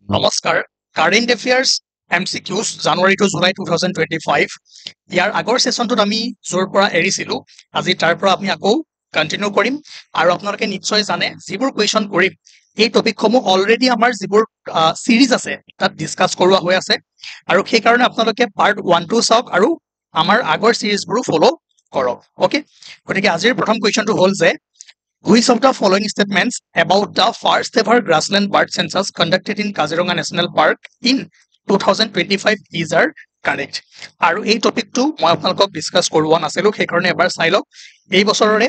নমস্কাৰ current affairs MCQs January to July 2025 ইয়াৰ আগৰ সেশনটোত আমি জোৰ পৰা এৰিছিলো আজি তাৰ পৰা আমি আকৌ কন্টিনিউ কৰিম আৰু আপোনালোকে নিশ্চয় জানে যিবোৰ কোৱেশ্চন কৰিম এই টপিকসমূহ অলৰেডি আমাৰ যিবোৰ সিৰিজ আছে তাত ডিসকাস কৰোৱা হৈ আছে আৰু সেই কাৰণে আপোনালোকে পাৰ্ট 1 2 চাওক আৰু আমাৰ আগৰ সিৰিজবোৰ ফলো কৰক ওকে গতিকে আজিৰ প্ৰথম কোৱেশ্চনটো হ'ল যে Which of the following statements about the first ever grassland bird census conducted in Kaziranga National Park in 2025 is are correct? আৰু এই টপিকটো মই আপোনালোকক ডিসকাস কৰোৱা নাছিলো সেইকাৰণে এবাৰ চাই লওক এই বছৰৰে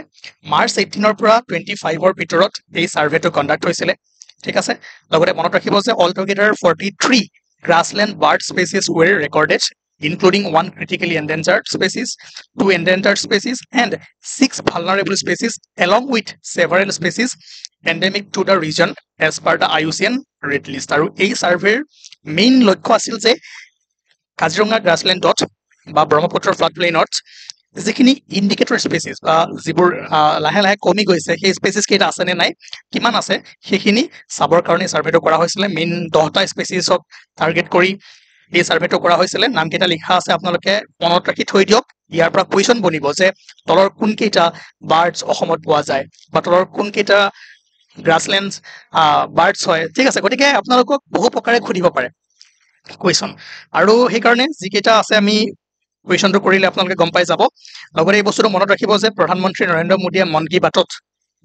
মাৰ্চ 18 ৰ পৰা 25 ৰ ভিতৰত এই সাৰ্ভেটো কন্ডাক্ট হৈছিলে ঠিক আছে লগতে মনত ৰাখিব যে all together 43 grassland bird species were recorded including 1 critically endangered species, 2 endangered species, and 6 vulnerable species, along with several species endemic to the region as per the IUCN Red List. আৰু এই সাৰ্ভেৰ main লক্ষ্য আছিল যে কাজিৰঙা গ্ৰাছলেণ্ডত বা Brahmaputra flood প্লেইনত যিখিনি indicator species বা যিবোৰ লাহে লাহে কমি গৈছে সেই স্পেচিছ কেইটা আছে নে নাই কিমান আছে সেইখিনি চাবৰ কাৰণে সাৰ্ভেটো কৰা হৈছিলে মেইন 10টা স্পেচিছক টাৰ্গেট কৰি এই সাৰ্ভেটো কৰা হৈছিলে নামকেইটা লিখা আছে আপোনালোকে মনত ৰাখি থৈ দিয়ক ইয়াৰ পৰা কুৱেশ্চন বনিব যে তলৰ কোন কেইটা বাৰ্ডছ অসমত পোৱা যায় বা তলৰ কোন কেইটা গ্ৰাছলেণ্ডছ বাৰ্ডছ হয় ঠিক আছে গতিকে আপোনালোকক বহু প্ৰকাৰে খুদিব পাৰে কুৱেশ্চন আৰু সেই কাৰণে যি কেইটা আছে আমি কুৱেশ্চনটো কৰিলে আপোনালোকে গম পাই যাব লগতে এই বস্তুটো মনত ৰাখিব যে প্ৰধানমন্ত্ৰী নৰেন্দ্ৰ মোদীয়ে মন কি বাতত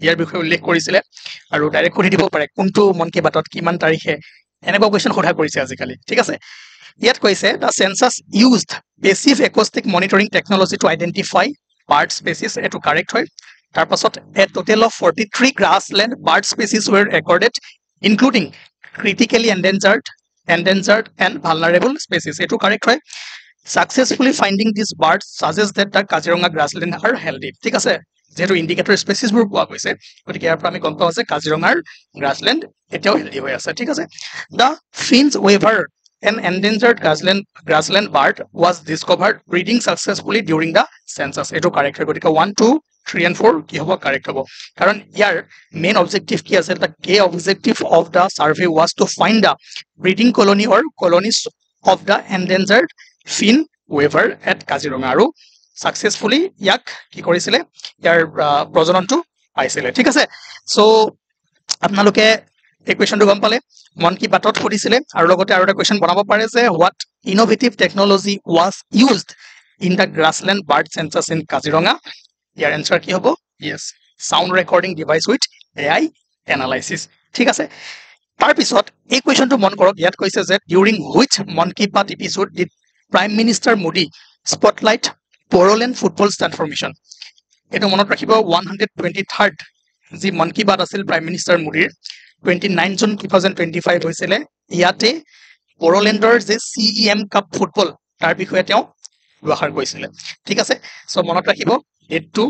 ইয়াৰ বিষয়ে উল্লেখ কৰিছিলে আৰু ডাইৰেক্ট খুদি দিব পাৰে কোনটো মন কি বাতত কিমান তাৰিখে এনেকুৱা কুৱেশ্চন সোধা কৰিছে আজিকালি ঠিক আছে ইয়াত কৈছে the census used passive acoustic monitoring technology to identify bird species এটো কাৰেক্ট হয় তাৰ পাছত a total of 43 grassland bird species were recorded including critically endangered and vulnerable species এটো কাৰেক্ট হয় successfully finding these birds suggests that the Kaziranga grassland are healthy ঠিক আছে যেহেতু indicator স্পেচিছবোৰ পোৱা গৈছে গতিকে ইয়াৰ পৰা আমি গম পাওঁ যে কাজিৰঙাৰ গ্ৰাছলেণ্ড এতিয়াও হেল্ডি হৈ আছে ঠিক আছে the Finns weaver an endangered grassland bird was discovered breeding successfully during the census eto correct hoy gotika 1 2 3 and 4 ki hobo correct hobo karon yar main objective ki asel the key objective of the survey was to find the breeding colony or colonies of the endangered fin weaver at Kaziranga aru successfully yak ki korisile yar projonontu paisile ঠিক আছে so আপোনালোকে এই কুৱেশ্চনটো গম পালে মন কি বাতত সুধিছিলে আৰু লগতে আৰু এটা কুৱেশ্চন বনাব পাৰে যে what innovative technology was used in the grassland bird census in Kaziranga year answer কি হ'ব yes sound recording device with AI analysis ঠিক আছে তাৰ পিছত এই কুৱেশ্চনটো মন কৰক ইয়াত কৈছে যে during which Mann Ki Baat episode did prime minister Modi spotlight Bodoland football transformation এটো মনত ৰাখিব 123rd যি মন কি বাত আছিল প্ৰাইম মিনিষ্টাৰ মোদীৰ 29 জুন 2025 হৈছিলে ইয়াতে বড়োলেণ্ডৰ যে CEM কাপ ফুটবল তাৰ বিষয়ে তেওঁ ব্যৱহাৰ কৰিছিলে ঠিক আছে সো মনত ৰাখিব ডেটটো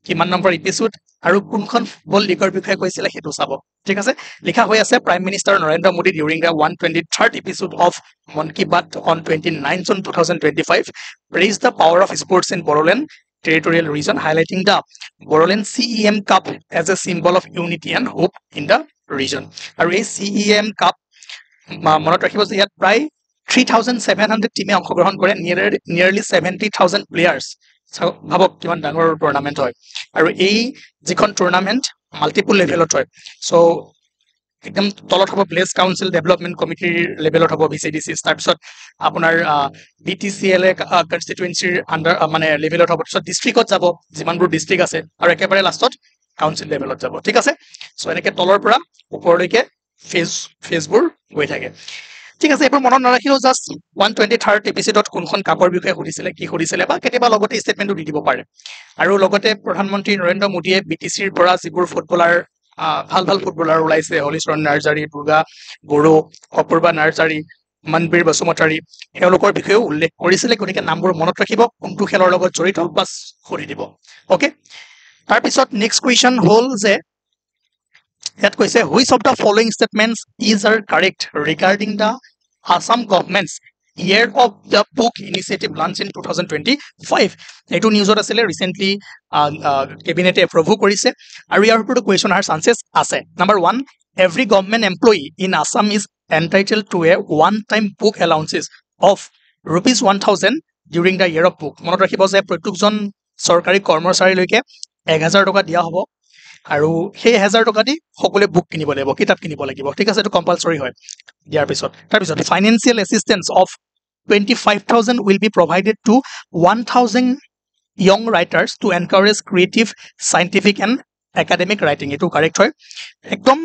কিমান নম্বৰ এপিসোড আৰু কোনখন ফুটবল লিগৰ বিষয়ে কৈছিলে হেতু চাব ঠিক আছে লিখা হৈ আছে prime minister Narendra Modi during the 123rd episode of Mann Ki Baat on 29 June 2025 praised the power of sports in Bodoland territorial region highlighting the Bodoland CEM Cup as a symbol of unity and hope in the region আৰু এই CEM Cup মনত ৰাখিব যে ইয়াত প্ৰায় 3700 টিমে অংশগ্ৰহণ কৰে nearly 70,000 প্লেয়াৰ্স ভাবক কিমান ডাঙৰ টুৰ্নামেন্ট হয় আৰু এই যিখন টুৰ্নামেন্ট মাল্টিপল লেভেলত হয় সো একদম তলত হ'ব প্লেস কাউন্সিল ডেভেলপমেন্ট কমিটিৰ লেভেলত হ'ব BCDC তাৰ পিছত আপোনাৰ BTCL কনস্টিটুৱেন্সিৰ আন্ডাৰ মানে লেভেলত হ'ব সো ডিস্ট্ৰিক্টত যাব যিমানবোৰ ডিস্ট্ৰিক্ট আছে আৰু একেবাৰে লাষ্টত কাউন্সিল লেভেলত যাব ঠিক আছে সো এনেকে তলৰ পৰা ওপৰলৈকে ফেজবোৰ গৈ থাকে ঠিক আছে এবাৰ মনত নাৰাখিও জাস্ট 123rd এপিসোডত কোনখন কাপৰ বিষয়ে সুধিছিলে কি সুধিছিলে বা কেতিয়াবা লগতে ষ্টেটমেন্টটো দি দিব পাৰে আৰু লগতে প্ৰধানমন্ত্ৰী নৰেন্দ্ৰ মোদীয়ে BTCৰ পৰা যিবোৰ ফুটবলাৰ ভাল ফুটবলাৰ ওলাইছে হলিচৰণ নাৰ্জাৰী দুৰ্গা বড়ো অপূৰ্বা নাৰ্জাৰী মনবীৰ বসুমতাৰী হেওলোকৰ বিষয়ে উল্লেখ কৰিছিলে গতিকে নামবোৰ মনত ৰাখিব কোনটো খেলৰ লগত জড়িত বাস সুধি দিব ওকে তাৰ পিছত নেক্সট কুৱেশ্চন হ'ল যে ইয়াত কৈছে which of the following statements is are correct regarding the Assam government's year of the book initiative launched in 2025 এটো নিউজত আছিল ৰিসেন্টলি ক্যাবিনেটে এপ্ৰুভ কৰিছে আৰু ইয়াৰ ওপৰত কুৱেশ্চন আহাৰ চান্সেস আছে number 1 every government employee in Assam is entitled to a one-time book allowances of rupees 1000 during the year of book. মনত ৰাখিব যে প্ৰত্যেকজন চৰকাৰী কৰ্মচাৰীলৈকে 1000 টকা দিয়া হ'ব আৰু সেই 1000 টকা দি সকলোৱে বুক কিনিব লাগিব কিতাপ কিনিব লাগিব ঠিক আছে এইটো কম্পালসৰি হয় দিয়াৰ পিছত তাৰপিছত financial এসিস্টেন্স of 25000 will be provided to 1000 young writers to encourage creative scientific and academic writing এটো কারেক্ট হয় একদম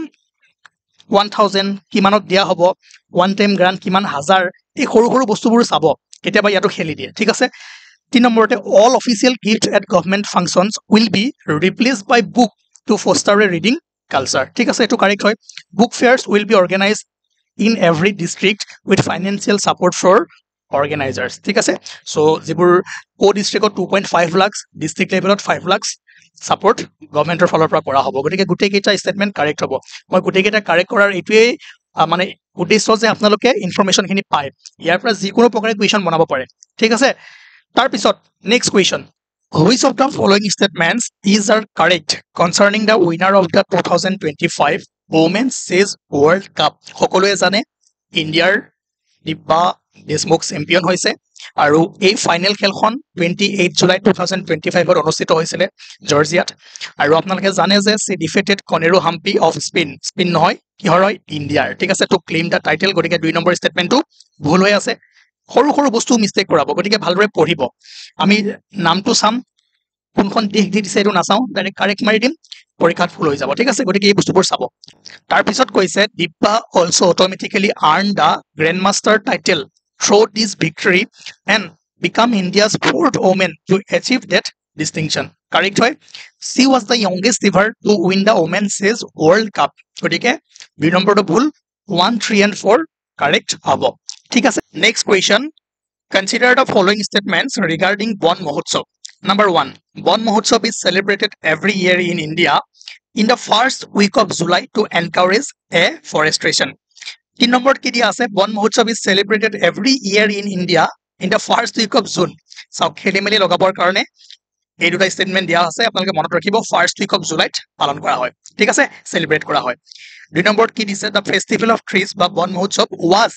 1000 কিমানত দিয়া হ'ব ওয়ান টাইম গ্ৰান্ট কিমান হাজাৰ এই সৰু সৰু বস্তুবোৰ চাব কেতিয়াবা ইয়াতো খেলি দিয়ে ঠিক আছে 3 নম্বৰতে all official gifts at government functions will be replaced by book to foster a reading culture ঠিক আছে এটো কারেক্ট হয় book fairs will be organized in every district with financial support for organizers ঠিক আছে সো যিবোৰ কো ডিস্ট্ৰিক্টত 2.5 lakh district লেভেলত 5 lakh support গভৰ্নমেন্টৰ ফালৰ পৰা কৰা হ'ব গতিকে গুটেই কেইটা স্টেটমেন্ট কাৰেক্ট হ'ব মই গুটেই কেইটা কাৰেক্ট কৰাৰ এটোৱে মানে উদ্দেশ্য যে আপোনালোকে ইনফৰমেশন খিনি পায় ইয়াৰ পৰা যিকোনো প্ৰকাৰে কুৱেশ্যন বনাব পাৰে ঠিক আছে তাৰ পিছত next question which of the following statements is are correct concerning the winner of the 2025 Women's Chess World Cup সকলোৱে জানে ইণ্ডিয়াৰ দিব্যা দেশমুখ চেম্পিয়ন হৈছে আৰু এই ফাইনেল খেলখন 28 জুলাই 2025 ত অনুষ্ঠিত হৈছিল জৰ্জিয়াত আৰু আপোনালোকে জানে যে she defeated Koneru Humpy of spin নহয় কিহৰ হয় ইণ্ডিয়াৰ ঠিক আছে টু ক্লেইম দা টাইটেল গতিকে 2 নম্বৰ ষ্টেটমেন্টটো ভুল হৈ আছে সৰু সৰু বস্তু মিস্টেক কৰাব গতিকে ভালদৰে পঢ়িব আমি নামটো চাম কোনখন দেশ দি দিছে এটো নাচাও ডাইৰেক্ট কাৰেক্ট মাৰি দিম পৰীক্ষাত ফুল হৈ যাব ঠিক আছে গতিকে এই বস্তুবোৰ চাব তাৰ পিছত কৈছে Divya also automatically earn the grandmaster title through this victory and become India's fourth woman to achieve that distinction correct হয় she was the youngest ever to win the Women's Chess World Cup গতিকে দুই নম্বৰটো ভুল 1 3 and 4 correct হ'ব ঠিক আছে next question consider the following statements regarding Bon Mahotsav number 1 Bon Mahotsav is celebrated every year in India in the first week of July to encourage afforestation 3 নম্বর কি দিয়া আছে বন মহোৎসৱ is celebrated every year in India in the first week of June সব খেলিমেলি লগাবৰ কাৰণে এই দুটা statement দিয়া আছে আপোনালোকে মনত ৰাখিব ফাৰ্স্ট উইক অফ জুলাইত পালন কৰা হয় ঠিক আছে সেলিব্ৰেট কৰা হয় 2 নম্বৰ কি দিছে the festival of trees বা বন মহোৎসৱ was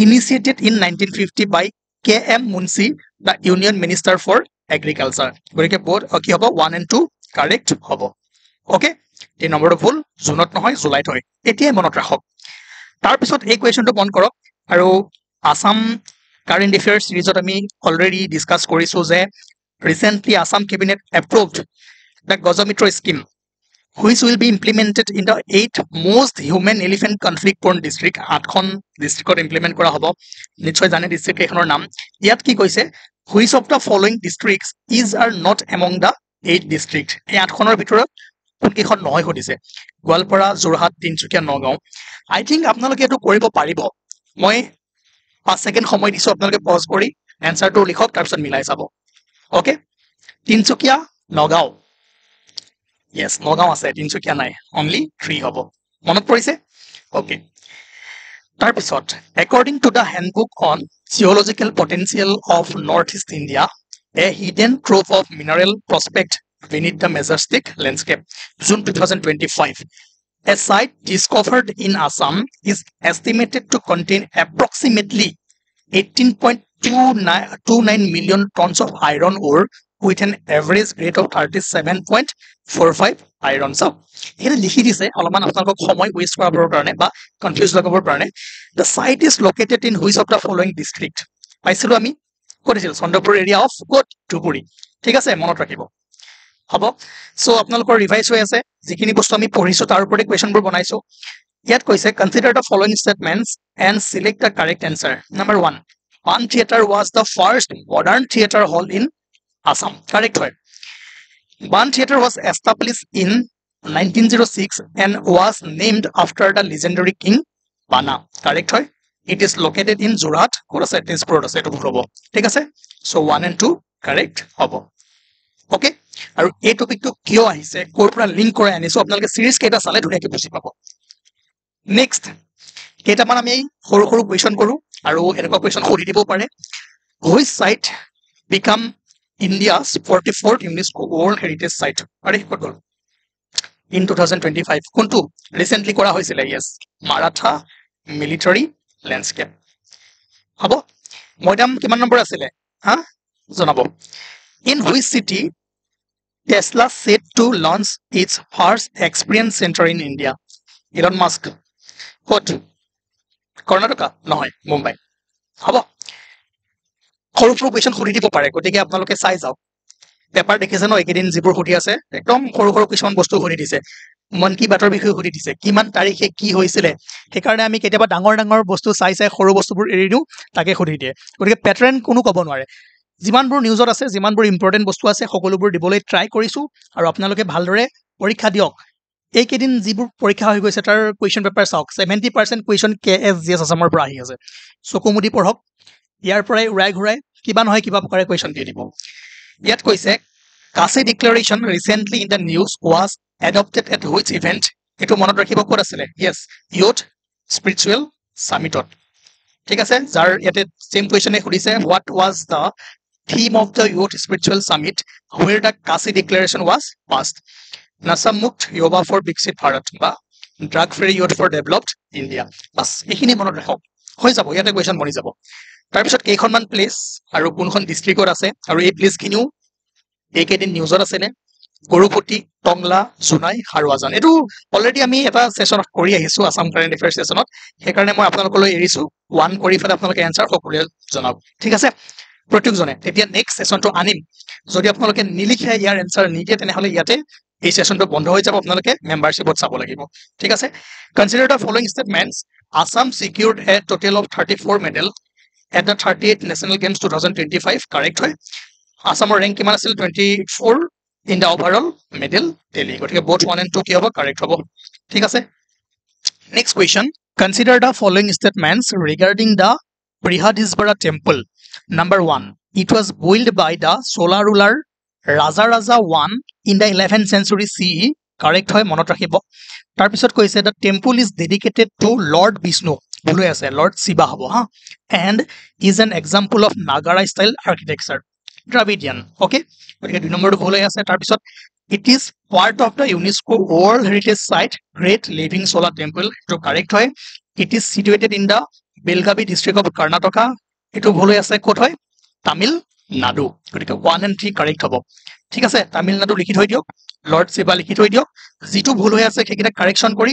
initiated in 1950 by KM Munshi the Union Minister for Agriculture গতিকে বোথ কি হ'ব 1 and 2 কারেক্ট হ'ব ওকে 3 নম্বৰটো ভুল জুনত নহয় জুলাইত হয় এতিয়া মনত ৰাখক তাৰ পিছত এই কোৱেশ্চনটো মন কৰক আৰু আসাম কাৰেন্ট এফেয়াৰ্স সিৰিজত আমি অলৰেডি ডিসকাস কৰিছো যে recently Assam cabinet approved the Gajamitra scheme which will be implemented in the 8 most human elephant conflict prone district 8খন ডিস্ট্ৰিক্টত ইমপ্লিমেন্ট কৰা হ'ব নিশ্চয় জানে ডিস্ট্ৰিক্ট এখনৰ নাম ইয়াত কি কৈছে which of the following districts is are not among the 8 district এই 8খনৰ ভিতৰত কোনকেইখন নহয় হদিছে গোৱালপাৰা যোৰহাট তিনচুকীয়া নগাঁও I think আপোনালোকে এটো কৰিব পাৰিব মই 5 সেকেন্ড সময় দিছো আপোনালোকে পজ কৰি এনসাৰটো লিখক তাৰ পিছত মিলাই চাব ওকে তিনচুকীয়া নগাঁও yes নগাঁও আছে তিনচুকীয়া নাই only 3 হ'ব মনত পৰিছে ওকে তাৰ পিছত according to the handbook on geological potential of northeast India a hidden trove of mineral prospect beneath the majestic landscape June 2025 A site discovered in Assam is estimated to contain approximately 18.29 million tons of iron ore with an average grade of 37.45 iron. So, here লিখি দিছে অলপমান আপোনালোকক সময় West কৰাবৰ কাৰণে বা confuse লগাবৰ কাৰণে the site is located in which of the following district পাইছিলো আমি কৰিছিল চন্দ্ৰপুৰ এৰিয়া অফ কোট টুপুৰি ঠিক আছে মনত ৰাখিব হ'ব সো আপোনালোকৰ ৰিভাইজ হৈ আছে যিখিনি বস্তু আমি পঢ়িছো তাৰ ওপৰতে কোৱেশ্চনবোৰ বনাইছো ইয়াত কৈছে consider the following statements and select the correct answer number 1 Pan Theatre was the first modern theatre hall in Assam correct হয় Pan Theatre was established in 1906 and was named after the legendary king Bana correct হয় it is located in Jorhat কোৰাছে তেজপুৰত আছে এটো ভুল হ'ব ঠিক আছে so 1 and 2 correct হ'ব ওকে আৰু এই টপিকটো কিয় আহিছে কোৰ পৰা লিংক কৰি আনিছো আপোনালোকে সিৰিজ কেইটা চালে ধুনীয়াকৈ বুজি পাব নেক্সট কেইটামান আমি সৰু সৰু কোৱেশ্চন কৰো আৰু এনেকুৱা কোৱেশ্চন সুধি দিব পাৰে which site become India's 44th UNESCO World Heritage Site আৰে ক'ত গ'ল in 2025 কোনটো ৰিসেন্টলি কৰা হৈছিল yes মাৰাঠা মিলিটাৰী লেণ্ডস্কেপ হ'ব মৈদাম কিমান নম্বৰ আছিলে হা জনাব in which city Tesla said to launch its first experience center in India Elon Musk ক'ত কৰ্ণাটকা নহয় মুম্বাই হ'ব সৰু সৰু কুৱেশ্যন সুধি দিব পাৰে গতিকে আপোনালোকে চাই যাওক পেপাৰ দেখিছে ন এইকেইদিন যিবোৰ সুধি আছে একদম সৰু সৰু কিছুমান বস্তু সুধি দিছে মন কি বাতৰ বিষয়ে সুধি দিছে কিমান তাৰিখে কি হৈছিলে সেইকাৰণে আমি কেতিয়াবা ডাঙৰ ডাঙৰ বস্তু চাই চাই সৰু বস্তুবোৰ এৰি দিওঁ তাকে সুধি দিয়ে গতিকে পেটাৰ্ণ কোনো ক'ব নোৱাৰে যিমানবোৰ নিউজত আছে যিমানবোৰ ইম্পৰ্টেণ্ট বস্তু আছে সকলোবোৰ দিবলৈ ট্ৰাই কৰিছোঁ আৰু আপোনালোকে ভালদৰে পৰীক্ষা দিয়ক এইকেইদিন যিবোৰ পৰীক্ষা হৈ গৈছে তাৰ কুৱেশ্যন পেপাৰ চাওক 70% কুৱেশ্যন KSGS আছামৰ পৰা আহি আছে চকু মুদি পঢ়ক ইয়াৰ পৰাই উৰাই ঘূৰাই কিবা নহয় কিবা প্ৰকাৰে কুৱেশ্যন দি দিব ইয়াত কৈছে কাছে declaration recently in the news was adopted at which event এইটো মনত ৰাখিব ক'ত আছিলে য়েছ ইউথ স্পিৰিচুৱেল সামিটত ঠিক আছে যাৰ ইয়াতে চেম কুৱেশ্যনে সুধিছে what was the theme of the youth spiritual summit where the Kashi declaration was passed Nasha Mukt Yuva for Viksit Bharat বা drug free youth for developed India বাছ এইখিনি মনত ৰাখক হৈ যাব ইয়াতে কুৱেশ্যন বনি যাব তাৰপিছত কেইখনমান প্লেচ আৰু কোনখন ডিষ্ট্ৰিক্টত আছে আৰু এই প্লেচখিনিও এইকেইদিন নিউজত আছেনে গৰুপতি টংলা জোনাই হাৰুৱাজান এইটো অলৰেডি আমি এটা ছেশ্যনত কৰি আহিছোঁ আছাম কাৰেণ্ট এফেয়াৰ্ছ ছেশ্যনত সেইকাৰণে মই আপোনালোকলৈ এৰিছোঁ ওৱান কৰি পেলাই আপোনালোকে এনচাৰ সকলোৱে জনাওক ঠিক আছে প্ৰত্যেকজনে তেতিয়া নেক্সট ছেশ্যনটো আনিম যদি আপোনালোকে নিলিখে ইয়াৰ এনচাৰ নিদিয়ে তেনেহ'লে ইয়াতে এই ছেশ্যনটো বন্ধ হৈ যাব আপোনালোকে মেম্বাৰশ্বিপত চাব লাগিব ঠিক আছে consider the following statements Assam secured a total of 34 medal at the 38th national games 2025 correct হয় আছামৰ ৰেংক কিমান আছিল 24 in the overall medal tally গতিকে বোথ 1 and 2 কি হ'ব কাৰেক্ট হ'ব ঠিক আছে next question consider the following statements regarding the Brihadeeswara temple number 1 it was built by the solar ruler Rajaraja I in the 11th century CE correct হয় মনত ৰাখিব তাৰপিছত কৈছে the temple is dedicated to lord Vishnu ভুল হৈ আছে lord Shiva হ'ব হা and is an example of Nagara style architecture Dravidian okay গতিকে 2 নম্বৰটো ভুল হৈ আছে তাৰপিছত it is part of the UNESCO world heritage site great living চলাৰ টেম্পল এইটো কাৰেক্ট হয় it is situated in the Belagavi district of Karnataka এইটো ভুল হৈ আছে ক'ত হয় তামিলনাডু গতিকে 1 and 3 কাৰেক্ট হ'ব ঠিক আছে তামিলনাডু লিখি থৈ দিয়ক লৰ্ড শিৱা লিখি থৈ দিয়ক যিটো ভুল হৈ আছে সেইকেইটা কাৰেকশ্যন কৰি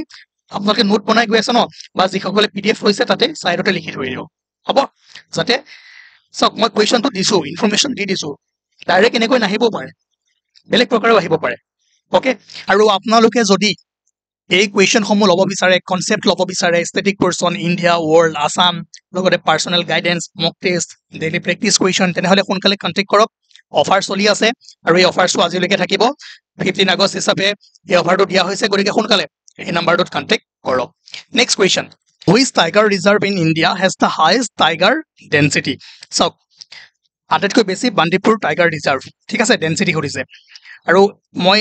আপোনালোকে নোট বনাই গৈ আছে ন বা যিসকলে PDF লৈছে তাতে চাইডতে লিখি থৈ দিয়ক হ'ব যাতে চাওক মই কুৱেশ্যনটো দিছোঁ ইনফৰমেশ্যন দি দিছোঁ ডাইৰেক্ট এনেকৈ নাহিবও পাৰে বেলেগ প্ৰকাৰেও আহিব পাৰে অ'কে আৰু আপোনালোকে যদি এই কুৱেশ্যনসমূহ ল'ব বিচাৰে কনচেপ্ট ল'ব বিচাৰে static portion India world Assam লগতে পাৰ্চনেল গাইডেন্স মক টেষ্ট ডেইলি প্ৰেক্টিছ কুৱেশ্যন তেনেহ'লে সোনকালে কণ্টেক্ট কৰক অফাৰ চলি আছে আৰু এই অফাৰটো আজিলৈকে থাকিব 15 আগষ্ট হিচাপে এই অফাৰটো দিয়া হৈছে গতিকে সোনকালে এই নাম্বাৰটোত কণ্টেক্ট কৰক next question which tiger reserve in India has the highest tiger density চাওক আটাইতকৈ বেছি বান্দিপুৰ টাইগাৰ ৰিজাৰ্ভ ঠিক আছে ডেঞ্চিটি সুধিছে আৰু মই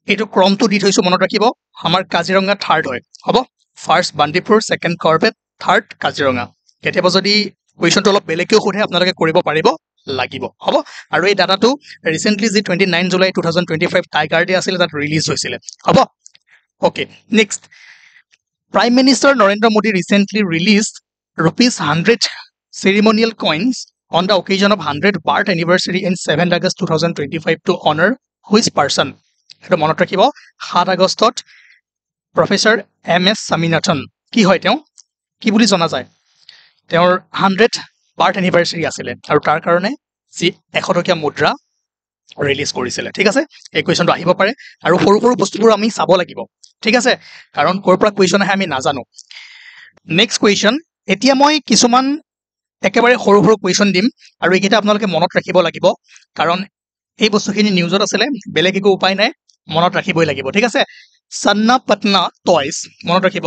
এইটো ক্ৰমটো দি থৈছোঁ মনত ৰাখিব আমাৰ কাজিৰঙা থাৰ্ড হয় হ'ব first Bandipur second Corbett third Kaziranga কেতিয়াবা যদি কুৱেশ্যনটো অলপ বেলেগকৈও সোধে আপোনালোকে কৰিব পাৰিব লাগিব হ'ব আৰু এই ডাটাটো ৰিচেণ্টলি যি 29 জুলাই 2025 টাইগাৰ ডে আছিলে তাত ৰিলিজ হৈছিলে হ'ব okay next prime minister Narendra Modi recently release ₹100 ceremonial coins on the occasion of 100th birth anniversary in 7th August 2025 to honor which person সেইটো মনত ৰাখিব 7 আগষ্টত প্ৰফেচাৰ MS স্বামীনাথন কি হয় তেওঁ কি বুলি জনা যায় তেওঁৰ 100th বাৰ্থ এনিভাৰ্চাৰী আছিলে আৰু তাৰ কাৰণে যি 100 টকীয়া মুদ্ৰা ৰিলিজ কৰিছিলে ঠিক আছে এই কুৱেশ্যনটো আহিব পাৰে আৰু সৰু সৰু বস্তুবোৰ আমি চাব লাগিব ঠিক আছে কাৰণ ক'ৰ পৰা কুৱেশ্যন আহে আমি নাজানো নেক্সট কুৱেশ্যন এতিয়া মই কিছুমান একেবাৰে সৰু সৰু কুৱেশ্যন দিম আৰু এইকেইটা আপোনালোকে মনত ৰাখিব লাগিব কাৰণ এই বস্তুখিনি নিউজত আছিলে বেলেগ একো উপায় নাই মনত ৰাখিবই লাগিব ঠিক আছে সন্না পটনা টয়ছ মনত ৰাখিব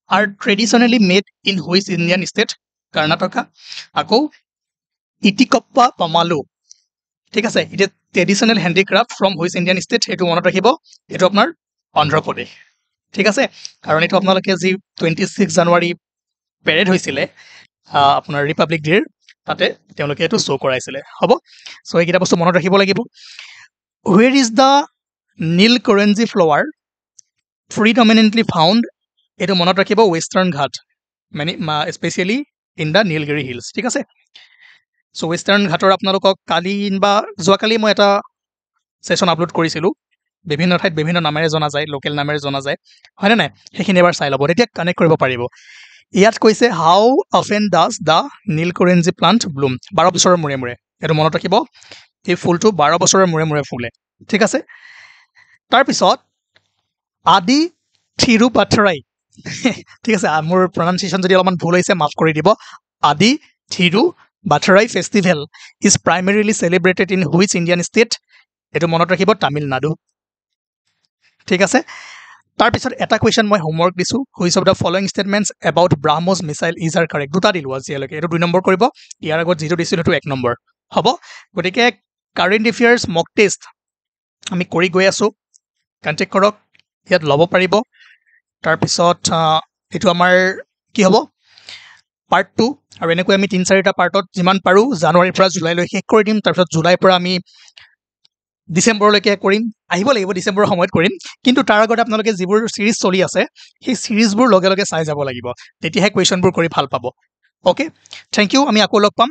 R traditionally made in which Indian state Karnataka আকৌ ইটিকপ্পা পামালু ঠিক আছে এতিয়া traditional handicraft from which Indian state সেইটো মনত ৰাখিব এইটো আপোনাৰ অন্ধ্ৰপ্ৰদেশ ঠিক আছে কাৰণ এইটো আপোনালোকে যি 26 জানুৱাৰী পেৰেড হৈছিলে আপোনাৰ ৰিপাব্লিক ডেৰ তাতে তেওঁলোকে এইটো শ্ব' কৰাইছিলে হ'ব চ' এইকেইটা বস্তু মনত ৰাখিব লাগিব where is the Neelakurinji flower predominantly found এইটো মনত ৰাখিব western Ghat specially in the Nilgiri hills ঠিক আছে চ' ৱেষ্টাৰ্ণ ঘাটৰ আপোনালোকক কালি বা যোৱাকালি মই এটা ছেশ্যন আপলোড কৰিছিলোঁ বিভিন্ন ঠাইত বিভিন্ন নামেৰে জনা যায় লোকেল নামেৰে জনা যায় হয়নে নাই সেইখিনি এবাৰ চাই ল'ব তেতিয়া কানেক্ট কৰিব পাৰিব ইয়াত কৈছে how often does the Neelakurinji plant bloom 12 বছৰৰ মূৰে মূৰে এইটো মনত ৰাখিব এই ফুলটো 12 বছৰৰ মূৰে মূৰে ফুলে ঠিক আছে তাৰপিছত আদি থিৰুপাথৰাই ঠিক আছে মোৰ প্ৰনাউন্সিয়েশ্যন যদি অলপমান ভুল হৈছে মাফ কৰি দিব আদি Thiruvathirai festival is primarily celebrated in which Indian state এইটো মনত ৰাখিব তামিলনাডু ঠিক আছে তাৰপিছত এটা কুৱেশ্যন মই হোমৱৰ্ক দিছোঁ which of the following statements about BrahMos missile is R correct দুটা দিলোঁ আজিলৈকে এইটো 2 নম্বৰ কৰিব ইয়াৰ আগত যিটো দিছিলোঁ সেইটো 1 নম্বৰ হ'ব গতিকে কাৰেণ্ট এফেয়াৰ্ছ মক টেষ্ট আমি কৰি গৈ আছোঁ কণ্টেক্ট কৰক ইয়াত ল'ব পাৰিব তাৰপিছত এইটো আমাৰ কি হ'ব পাৰ্ট 2 আৰু এনেকৈ আমি 3-4টা পাৰ্টত যিমান পাৰোঁ জানুৱাৰীৰ পৰা জুলাইলৈ শেষ কৰি দিম তাৰপিছত জুলাইৰ পৰা আমি ডিচেম্বৰলৈকে কৰিম আহিব লাগিব ডিচেম্বৰৰ সময়ত কৰিম কিন্তু তাৰ আগতে আপোনালোকে যিবোৰ সিৰিজ চলি আছে সেই সিৰিজবোৰ লগে লগে চাই যাব লাগিব তেতিয়াহে কুৱেশ্যনবোৰ কৰি ভাল পাব অ'কে থেংক ইউ আমি আকৌ লগ পাম